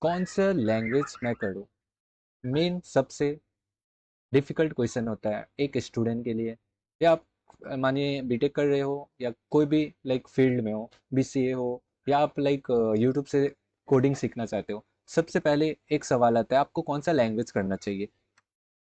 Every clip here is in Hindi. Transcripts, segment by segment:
कौन सा लैंग्वेज मैं करूँ? मेन सबसे डिफ़िकल्ट क्वेश्चन होता है एक स्टूडेंट के लिए, या आप मानिए बीटेक कर रहे हो या कोई भी लाइक फील्ड में हो, बीसीए हो, या आप लाइक यूट्यूब से कोडिंग सीखना चाहते हो। सबसे पहले एक सवाल आता है, आपको कौन सा लैंग्वेज करना चाहिए?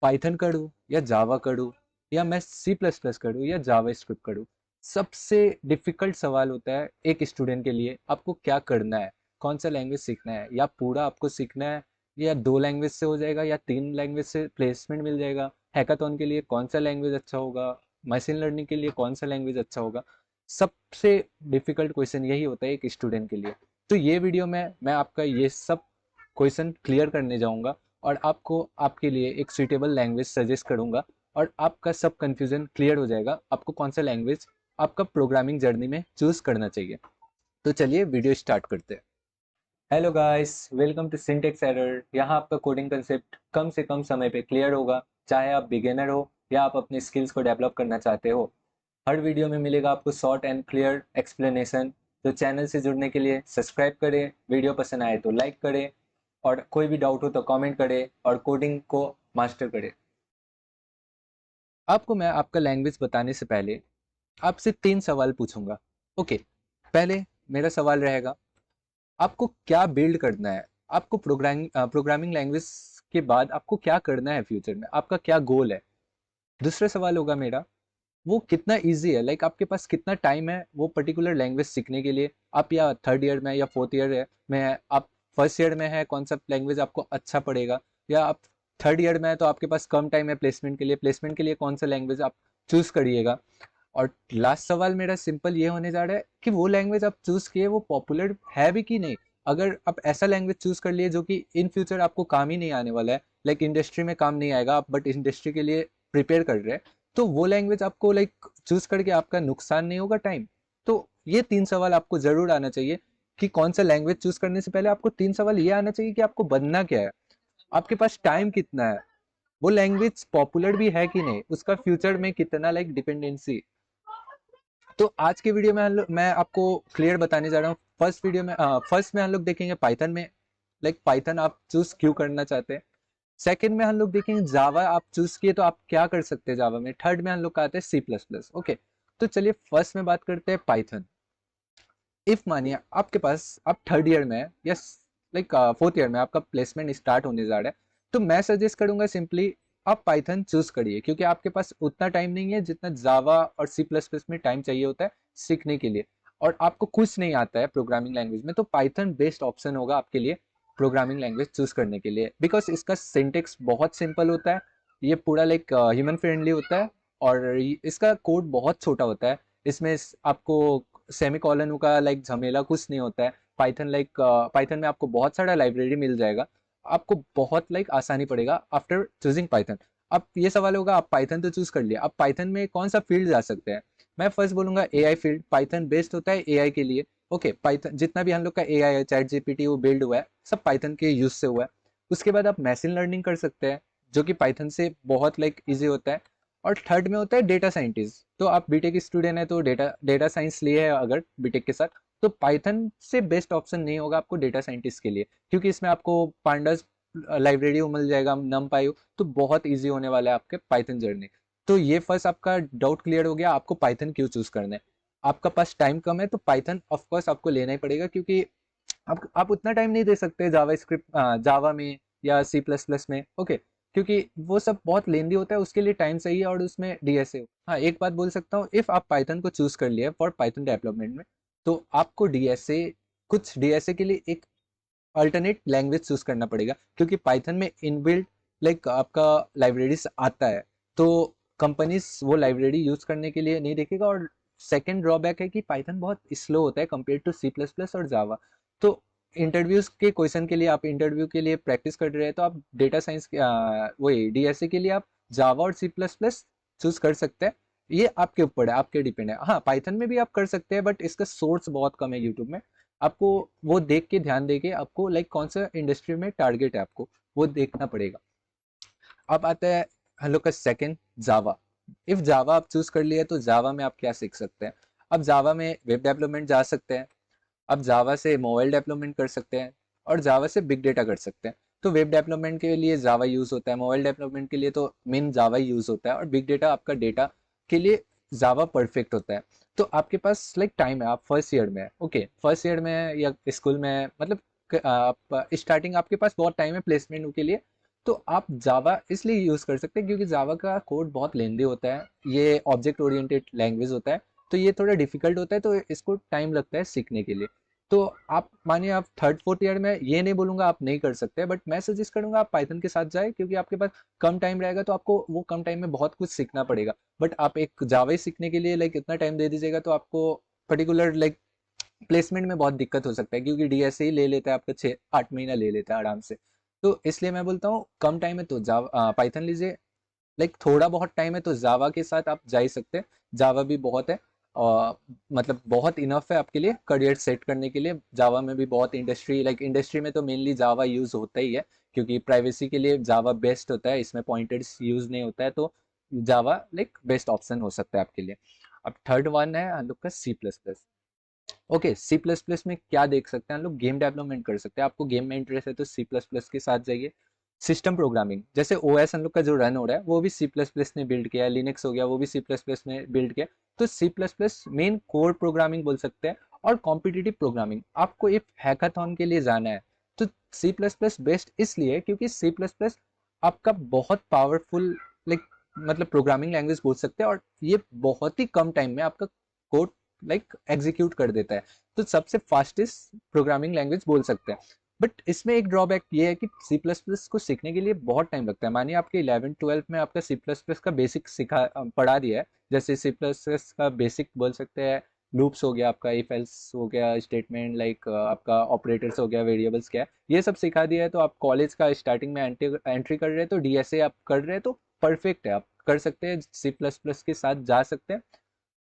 पाइथन करूँ या जावा करूँ, या मैं सी प्लस प्लस करूँ या जावा स्क्रिप्ट करूँ? सबसे डिफिकल्ट सवाल होता है एक स्टूडेंट के लिए, आपको क्या करना है, कौन सा लैंग्वेज सीखना है, या पूरा आपको सीखना है, या दो लैंग्वेज से हो जाएगा या तीन लैंग्वेज से प्लेसमेंट मिल जाएगा। हैकाथॉन के लिए कौन सा लैंग्वेज अच्छा होगा, मशीन लर्निंग के लिए कौन सा लैंग्वेज अच्छा होगा? सबसे डिफिकल्ट क्वेश्चन यही होता है एक स्टूडेंट के लिए। तो ये वीडियो में मैं आपका ये सब क्वेश्चन क्लियर करने जाऊंगा, और आपको आपके लिए एक सुइटेबल लैंग्वेज सजेस्ट करूंगा, और आपका सब कंफ्यूजन क्लियर हो जाएगा आपको कौन सा लैंग्वेज आपका प्रोग्रामिंग जर्नी में चूज करना चाहिए। तो चलिए वीडियो स्टार्ट करते हैं। Hello guys, welcome to syntax error. यहाँ आपका कोडिंग कंसेप्ट कम से कम समय पे क्लियर होगा, चाहे आप बिगिनर हो या आप अपने स्किल्स को डेवलप करना चाहते हो। हर वीडियो में मिलेगा आपको शॉर्ट एंड क्लियर एक्सप्लेनेशन। तो चैनल से जुड़ने के लिए सब्सक्राइब करें, वीडियो पसंद आए तो लाइक करें, और कोई भी डाउट हो तो कमेंट करें और कोडिंग को मास्टर करें। आपको मैं आपका लैंग्वेज बताने से पहले आपसे तीन सवाल पूछूंगा। ओके, पहले मेरा सवाल रहेगा, आपको क्या बिल्ड करना है? आपको प्रोग्रामिंग लैंग्वेज के बाद आपको क्या करना है फ्यूचर में, आपका क्या गोल है? दूसरा सवाल होगा मेरा, वो कितना इजी है, लाइक आपके पास कितना टाइम है वो पर्टिकुलर लैंग्वेज सीखने के लिए। आप या थर्ड ईयर में या फोर्थ ईयर में है, आप फर्स्ट ईयर में है, कौन सा लैंग्वेज आपको अच्छा पड़ेगा? या आप थर्ड ईयर में है तो आपके पास कम टाइम है प्लेसमेंट के लिए कौन सा लैंग्वेज आप चूज करिएगा? और लास्ट सवाल मेरा सिंपल ये होने जा रहा है कि वो लैंग्वेज आप चूज किए वो पॉपुलर है भी कि नहीं। अगर आप ऐसा लैंग्वेज चूज कर लिए जो कि इन फ्यूचर आपको काम ही नहीं आने वाला है, लाइक इंडस्ट्री में काम नहीं आएगा, आप बट इंडस्ट्री के लिए प्रिपेयर कर रहे हैं, तो वो लैंग्वेज आपको लाइक चूज करके आपका नुकसान नहीं होगा टाइम? तो ये तीन सवाल आपको जरूर आना चाहिए कि कौन सा लैंग्वेज चूज करने से पहले आपको तीन सवाल ये आना चाहिए कि आपको बनना क्या है, आपके पास टाइम कितना है, वो लैंग्वेज पॉपुलर भी है कि नहीं, उसका फ्यूचर में कितना लाइक डिपेंडेंसी। तो आज के वीडियो में मैं आपको क्लियर बताने जा रहा हूँ। फर्स्ट में हम लोग देखेंगे पाइथन में, लाइक पाइथन आप चूज क्यों करना चाहते हैं। सेकंड में हम लोग देखेंगे जावा आप चूज किए तो आप क्या कर सकते हैं जावा में। थर्ड में हम लोग का आता है सी प्लस प्लस। ओके, तो चलिए फर्स्ट में बात करते हैं पाइथन। इफ मानिए आपके पास आप थर्ड ईयर में है या लाइक फोर्थ ईयर में आपका प्लेसमेंट स्टार्ट होने जा रहा है, तो मैं सजेस्ट करूंगा सिंपली आप पाइथन चूज करिए, क्योंकि आपके पास उतना टाइम नहीं है जितना जावा और सी प्लस प्लस में टाइम चाहिए होता है सीखने के लिए, और आपको कुछ नहीं आता है प्रोग्रामिंग लैंग्वेज में, तो पाइथन बेस्ट ऑप्शन होगा आपके लिए प्रोग्रामिंग लैंग्वेज चूज करने के लिए, बिकॉज इसका सिंटेक्स बहुत सिंपल होता है, ये पूरा लाइक ह्यूमन फ्रेंडली होता है, और इसका कोड बहुत छोटा होता है। इसमें आपको सेमीकोलन का लाइक झमेला कुछ नहीं होता है। पाइथन में आपको बहुत सारा लाइब्रेरी मिल जाएगा, आपको बहुत लाइक आसानी पड़ेगा आफ्टर चूजिंग पाइथन। अब ये सवाल होगा, आप पाइथन तो चूज कर लिया, अब पाइथन में कौन सा फील्ड जा सकते हैं? मैं फर्स्ट बोलूंगा एआई फील्ड, पाइथन बेस्ट होता है एआई के लिए। ओके, पाइथन जितना भी हम लोग का एआई है, चैट जीपीटी वो बिल्ड हुआ है सब पाइथन के यूज से हुआ है। उसके बाद आप मशीन लर्निंग कर सकते हैं, जो कि पाइथन से बहुत लाइक इजी होता है। और थर्ड में होता है डेटा साइंटिस्ट, तो आप बीटेक स्टूडेंट है तो डेटा डेटा साइंस लिए है अगर बीटेक के साथ, तो पाइथन से बेस्ट ऑप्शन नहीं होगा आपको डेटा साइंटिस्ट के लिए, क्योंकि इसमें आपको पांडास लाइब्रेरी मिल जाएगा, नमपाई, तो बहुत इजी होने वाला है आपके पाइथन जर्नी। तो ये फर्स्ट आपका डाउट क्लियर हो गया, आपको पाइथन क्यों चूज करना है। आपका पास टाइम कम है तो पाइथन ऑफ कोर्स आपको लेना ही पड़ेगा, क्योंकि आप उतना टाइम नहीं दे सकते जावा स्क्रिप्ट जावा में या सी प्लस प्लस में। ओके, क्योंकि वो सब बहुत लेंदी होता है, उसके लिए टाइम चाहिए, और उसमें डीएसए। हाँ, एक बात बोल सकता हूँ, इफ आप पाइथन को चूज कर लिए फॉर पाइथन डेवलपमेंट में, तो आपको डीएसए कुछ डीएसए के लिए एक अल्टरनेट लैंग्वेज चूज करना पड़ेगा, क्योंकि पाइथन में इनबिल्ट लाइक आपका लाइब्रेरीज आता है, तो कंपनीज वो लाइब्रेरी यूज करने के लिए नहीं देखेगा। और सेकेंड ड्रॉबैक है कि पाइथन बहुत स्लो होता है compare to C plus plus और जावा। तो इंटरव्यूज के क्वेश्चन के लिए, आप इंटरव्यू के लिए प्रैक्टिस कर रहे हैं, तो आप डेटा साइंस वही डीएसए के लिए आप जावा और सी प्लस प्लस चूज कर सकते हैं। ये आपके ऊपर है, आपके डिपेंड है। हाँ, पाइथन में भी आप कर सकते हैं, बट इसका सोर्स बहुत कम है यूट्यूब में। आपको वो देख के, ध्यान दे के, आपको लाइक कौन सा इंडस्ट्री में टारगेट है आपको वो देखना पड़ेगा। अब आता है हम लोग का सेकंड, जावा। इफ जावा आप चूज कर लिए तो जावा में आप क्या सीख सकते हैं? अब जावा में वेब डेवलपमेंट जा सकते हैं, अब जावा से मोबाइल डेवलपमेंट कर सकते हैं, और जावा से बिग डेटा कर सकते हैं। तो वेब डेवलपमेंट के लिए जावा यूज़ होता है, मोबाइल डेवलपमेंट के लिए तो मेन जावा यूज़ होता है, और बिग डेटा आपका डेटा के लिए जावा परफेक्ट होता है। तो आपके पास लाइक टाइम है, आप फर्स्ट ईयर में है, ओके फर्स्ट ईयर में है या स्कूल में है, मतलब आप स्टार्टिंग आपके पास बहुत टाइम है प्लेसमेंट के लिए। तो आप जावा इसलिए यूज़ कर सकते हैं क्योंकि जावा का कोड बहुत लेंदी होता है, ये ऑब्जेक्ट ओरिएंटेड लैंग्वेज होता है, तो ये थोड़ा डिफिकल्ट होता है, तो इसको टाइम लगता है सीखने के लिए। तो आप मानिए आप थर्ड फोर्थ ईयर में, ये नहीं बोलूंगा आप नहीं कर सकते, बट मैं सजेस्ट करूंगा आप पाइथन के साथ जाए, क्योंकि आपके पास कम टाइम रहेगा तो आपको वो कम टाइम में बहुत कुछ सीखना पड़ेगा। बट आप एक जावा ही सीखने के लिए लाइक इतना टाइम दे दीजिएगा तो आपको पर्टिकुलर लाइक प्लेसमेंट में बहुत दिक्कत हो सकता है, क्योंकि डीएसए ही ले लेता है आपका 6-8 महीना ले लेता है आराम से। तो इसलिए मैं बोलता हूँ कम टाइम है तो जावा पाइथन लीजिए, लाइक थोड़ा बहुत टाइम है तो जावा के साथ आप जा ही सकते हैं, जावा भी बहुत है और मतलब बहुत इनफ है आपके लिए करियर सेट करने के लिए। जावा में भी बहुत इंडस्ट्री, लाइक इंडस्ट्री में तो मेनली जावा यूज़ होता ही है, क्योंकि प्राइवेसी के लिए जावा बेस्ट होता है, इसमें पॉइंटर्स यूज़ नहीं होता है, तो जावा लाइक बेस्ट ऑप्शन हो सकता है आपके लिए। अब थर्ड वन है हम लोग का C plus plus. Okay C plus plus में क्या देख सकते हैं हम लोग, गेम डेवलपमेंट कर सकते हैं, आपको गेम में इंटरेस्ट है तो सी प्लस प्लस के साथ जाइए। सिस्टम प्रोग्रामिंग, जैसे ओएस हम लोग का जो रन हो रहा है वो भी सी प्लस प्लस ने बिल्ड किया है, लिनक्स हो गया वो भी सी प्लस प्लस ने बिल्ड किया। तो C plus plus main core programming बोल सकते हैं। और कॉम्पिटिटिव प्रोग्रामिंग, आपको एक हैकाथॉन के लिए जाना है तो सी प्लस प्लस बेस्ट इसलिए क्योंकि सी प्लस प्लस आपका बहुत पावरफुल लाइक मतलब प्रोग्रामिंग लैंग्वेज बोल सकते हैं, और ये बहुत ही कम टाइम में आपका कोड लाइक एग्जीक्यूट कर देता है। तो सबसे फास्टेस्ट प्रोग्रामिंग लैंग्वेज बोल सकते हैं। बट इसमें एक ड्रॉबैक ये है कि सी प्लस प्लस को सीखने के लिए बहुत टाइम लगता है। मानिए आपके 11th 12th में आपका सी प्लस प्लस का बेसिक सिखा पढ़ा दिया है, जैसे सी प्लस प्लस का बेसिक बोल सकते हैं, लूप्स हो गया आपका, इफ एल्स हो गया, स्टेटमेंट लाइक आपका ऑपरेटर्स हो गया, वेरिएबल्स क्या है, ये सब सिखा दिया है। तो आप कॉलेज का स्टार्टिंग में एंट्री कर रहे हैं तो डीएसए आप कर रहे हैं तो परफेक्ट है, आप कर सकते हैं, सी प्लस प्लस के साथ जा सकते हैं।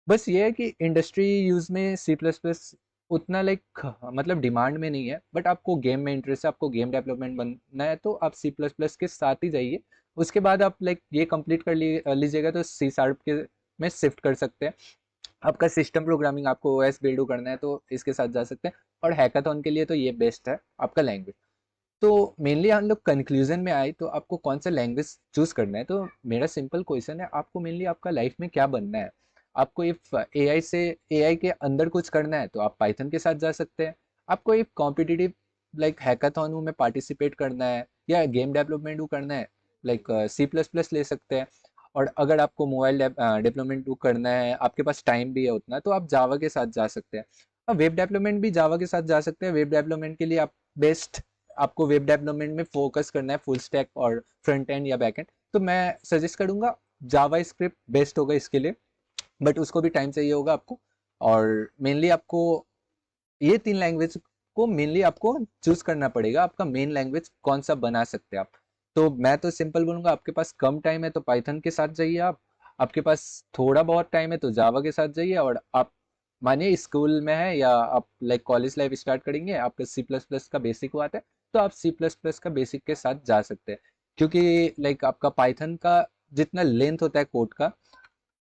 बस ये है कि इंडस्ट्री यूज में सी प्लस प्लस उतना लाइक मतलब डिमांड में नहीं है, बट आपको गेम में इंटरेस्ट है, आपको गेम डेवलपमेंट बनना है तो आप सी प्लस प्लस के साथ ही जाइए। उसके बाद आप लाइक ये कंप्लीट कर लीजिएगा तो सी शार्प के में शिफ्ट कर सकते हैं। आपका सिस्टम प्रोग्रामिंग, आपको ओएस बिल्ड करना है तो इसके साथ जा सकते हैं। और हैकाथॉन के लिए तो ये बेस्ट है आपका लैंग्वेज। तो मेनली हम लोग कंक्लूजन में आए तो आपको कौन सा लैंग्वेज चूज करना है, तो मेरा सिंपल क्वेश्चन है, आपको मेनली आपका लाइफ में क्या बनना है। आपको इफ एआई से एआई के अंदर कुछ करना है तो आप पाइथन के साथ जा सकते हैं। आपको एक कॉम्पिटिटिव लाइक हैकाथॉन में पार्टिसिपेट करना है या गेम डेवलपमेंट करना है, लाइक सी प्लस प्लस ले सकते हैं। और अगर आपको मोबाइल डेवलपमेंट करना है, आपके पास टाइम भी है उतना, तो आप जावा के साथ जा सकते हैं। और वेब डेवलपमेंट भी जावा के साथ जा सकते हैं। वेब डेवलपमेंट के लिए आप बेस्ट, आपको वेब डेवलपमेंट में फोकस करना है, फुल स्टैक और फ्रंट एंड या बैक एंड, तो मैं सजेस्ट करूंगा जावा स्क्रिप्ट बेस्ट होगा इसके लिए। बट उसको भी टाइम चाहिए होगा आपको। और मेनली आपको ये 3 लैंग्वेज को मेनली आपको चूज करना पड़ेगा, आपका मेन लैंग्वेज कौन सा बना सकते हैं आप। तो मैं तो सिंपल बोलूंगा, आपके पास कम टाइम है तो पाइथन के साथ जाइए आप, आपके पास थोड़ा बहुत टाइम है तो जावा के साथ जाइए। और आप मानिए स्कूल में है या आप लाइक कॉलेज लाइफ स्टार्ट करेंगे, आपका सी प्लस प्लस का बेसिक हुआ था तो आप सी प्लस प्लस का बेसिक के साथ जा सकते हैं। क्योंकि लाइक आपका पाइथन का जितना लेंथ होता है कोड का,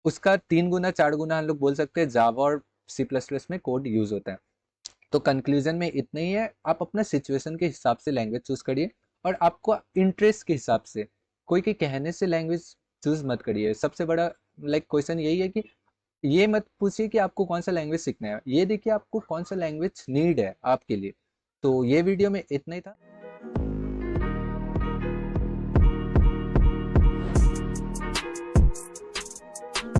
उसका 3 गुना 4 गुना हम लोग बोल सकते हैं जावा और सी प्लस प्लस में कोड यूज होता है। तो कंक्लूजन में इतना ही है, आप अपना सिचुएशन के हिसाब से लैंग्वेज चूज करिए, और आपको इंटरेस्ट के हिसाब से, कोई के कहने से लैंग्वेज चूज मत करिए। सबसे बड़ा लाइक क्वेश्चन यही है कि ये मत पूछिए कि आपको कौन सा लैंग्वेज सीखना है, ये देखिए आपको कौन सा लैंग्वेज नीड है आपके लिए। तो ये वीडियो में इतना ही था।